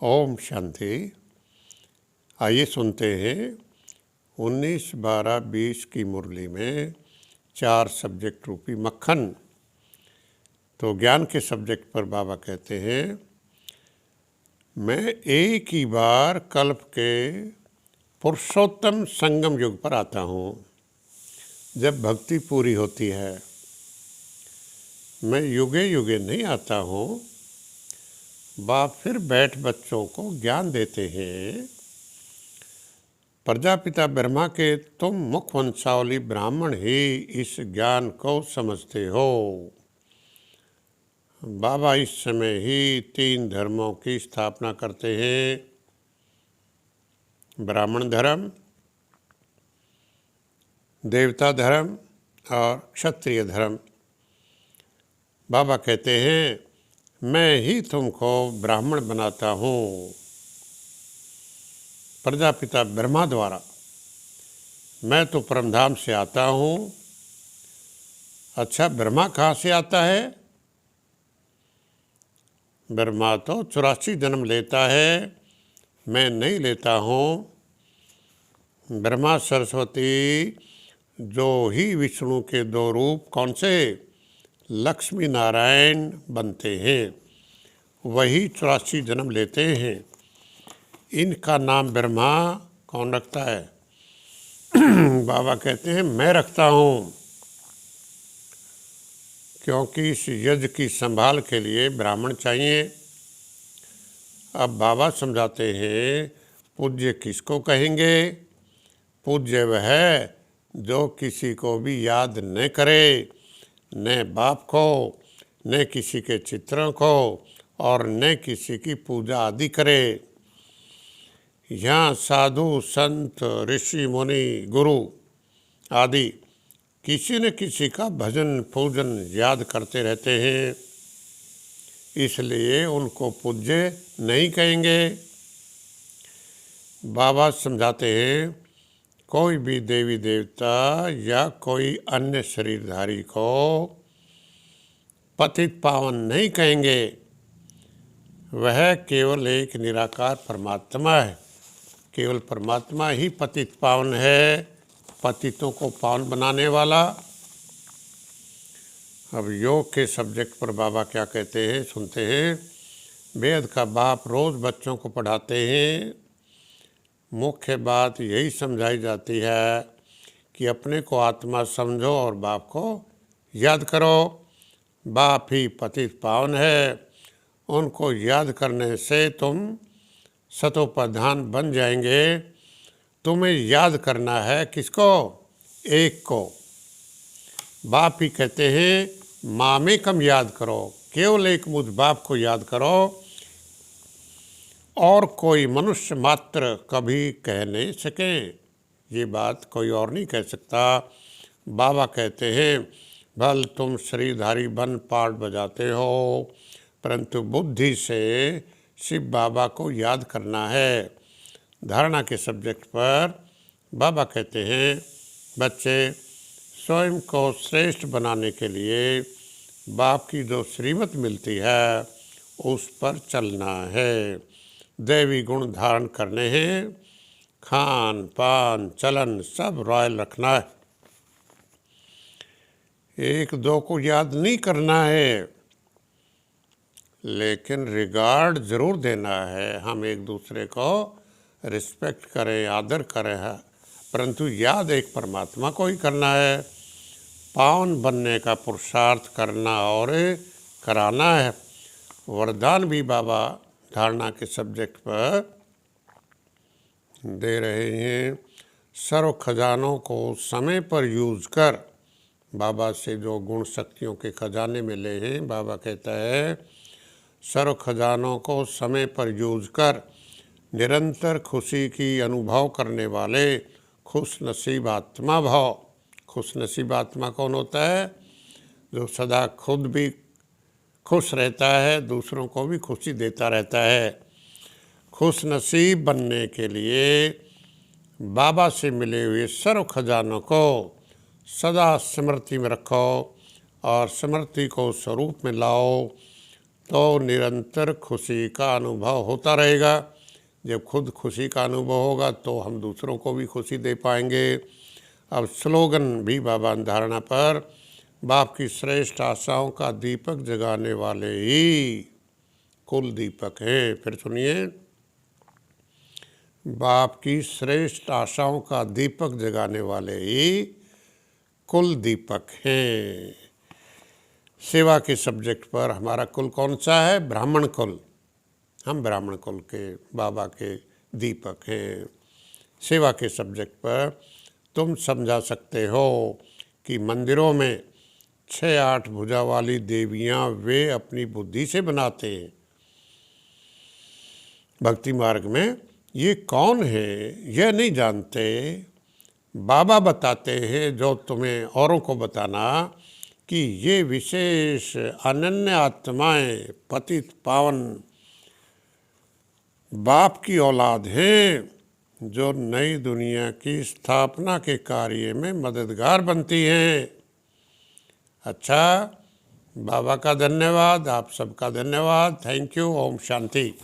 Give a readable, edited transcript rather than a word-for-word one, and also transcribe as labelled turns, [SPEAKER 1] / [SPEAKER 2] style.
[SPEAKER 1] ओम शांति। आइए सुनते हैं 19, 12, 20 की मुरली में 4 सब्जेक्ट रूपी मक्खन। तो ज्ञान के सब्जेक्ट पर बाबा कहते हैं, मैं एक ही बार कल्प के पुरुषोत्तम संगम युग पर आता हूँ, जब भक्ति पूरी होती है। मैं युगे युगे नहीं आता हूँ। बाप फिर बैठ बच्चों को ज्ञान देते हैं। प्रजापिता ब्रह्मा के तुम मुख वंशावली ब्राह्मण ही इस ज्ञान को समझते हो। बाबा इस समय ही 3 धर्मों की स्थापना करते हैं, ब्राह्मण धर्म, देवता धर्म और क्षत्रिय धर्म। बाबा कहते हैं, मैं ही तुमको ब्राह्मण बनाता हूँ, प्रजापिता ब्रह्मा द्वारा। मैं तो परमधाम से आता हूँ। अच्छा, ब्रह्मा कहाँ से आता है? ब्रह्मा तो 84 जन्म लेता है, मैं नहीं लेता हूँ। ब्रह्मा सरस्वती जो ही विष्णु के 2 रूप कौन से लक्ष्मी नारायण बनते हैं, वही 84 जन्म लेते हैं। इनका नाम ब्रह्मा कौन रखता है? बाबा कहते हैं, मैं रखता हूँ, क्योंकि इस यज्ञ की संभाल के लिए ब्राह्मण चाहिए। अब बाबा समझाते हैं, पूज्य किसको कहेंगे? पूज्य वह है जो किसी को भी याद न करे, न बाप को, न किसी के चित्रों को, और न किसी की पूजा आदि करे। यहाँ साधु संत ऋषि मुनि गुरु आदि किसी न किसी का भजन पूजन याद करते रहते हैं, इसलिए उनको पूज्य नहीं कहेंगे। बाबा समझाते हैं, कोई भी देवी देवता या कोई अन्य शरीरधारी को पतित पावन नहीं कहेंगे। वह केवल एक निराकार परमात्मा है। केवल परमात्मा ही पतित पावन है, पतितों को पावन बनाने वाला। अब योग के सब्जेक्ट पर बाबा क्या कहते हैं, सुनते हैं। वेद का बाप रोज़ बच्चों को पढ़ाते हैं। मुख्य बात यही समझाई जाती है कि अपने को आत्मा समझो और बाप को याद करो। बाप ही पतित पावन है, उनको याद करने से तुम सतोप्रधान बन जाएंगे। तुम्हें याद करना है किसको? एक को। बाप ही कहते हैं, मामेकम याद करो, केवल एक मुझ बाप को याद करो, और कोई मनुष्य मात्र कभी कह नहीं सके। ये बात कोई और नहीं कह सकता। बाबा कहते हैं, भल तुम शरीरधारी बन पाठ बजाते हो, परंतु बुद्धि से शिव बाबा को याद करना है। धारणा के सब्जेक्ट पर बाबा कहते हैं, बच्चे स्वयं को श्रेष्ठ बनाने के लिए बाप की जो श्रीमत मिलती है उस पर चलना है। दैवी गुण धारण करने हैं, खान पान चलन सब रॉयल रखना है। 1-2 को याद नहीं करना है, लेकिन रिगार्ड ज़रूर देना है। हम एक दूसरे को रिस्पेक्ट करें, आदर करें, परंतु याद एक परमात्मा को ही करना है। पावन बनने का पुरुषार्थ करना और कराना है। वरदान भी बाबा धारणा के सब्जेक्ट पर दे रहे हैं। सर्व खजानों को समय पर यूज़ कर, बाबा से जो गुण शक्तियों के खजाने मिले हैं, बाबा कहता है, सर्व खजानों को समय पर यूज कर निरंतर खुशी की अनुभव करने वाले खुश नसीब आत्मा भाव। खुश नसीब आत्मा कौन होता है? जो सदा खुद भी खुश रहता है, दूसरों को भी खुशी देता रहता है। खुश नसीब बनने के लिए बाबा से मिले हुए सर्व खजानों को सदा स्मृति में रखो और स्मृति को स्वरूप में लाओ, तो निरंतर खुशी का अनुभव होता रहेगा। जब खुद खुशी का अनुभव होगा तो हम दूसरों को भी खुशी दे पाएंगे। अब स्लोगन भी बाबा धारणा पर, बाप की श्रेष्ठ आशाओं का दीपक जगाने वाले ही कुल दीपक हैं। फिर सुनिए, बाप की श्रेष्ठ आशाओं का दीपक जगाने वाले ही कुल दीपक हैं। सेवा के सब्जेक्ट पर हमारा कुल कौन सा है? ब्राह्मण कुल। हम ब्राह्मण कुल के बाबा के दीपक हैं। सेवा के सब्जेक्ट पर तुम समझा सकते हो कि मंदिरों में 6-8 भुजा वाली देवियां वे अपनी बुद्धि से बनाते हैं। भक्ति मार्ग में ये कौन है यह नहीं जानते। बाबा बताते हैं जो तुम्हें औरों को बताना कि ये विशेष अनन्य आत्माएं पतित पावन बाप की औलाद हैं, जो नई दुनिया की स्थापना के कार्य में मददगार बनती हैं। अच्छा, बाबा का धन्यवाद, आप सबका धन्यवाद। Thank you. ओम शांति।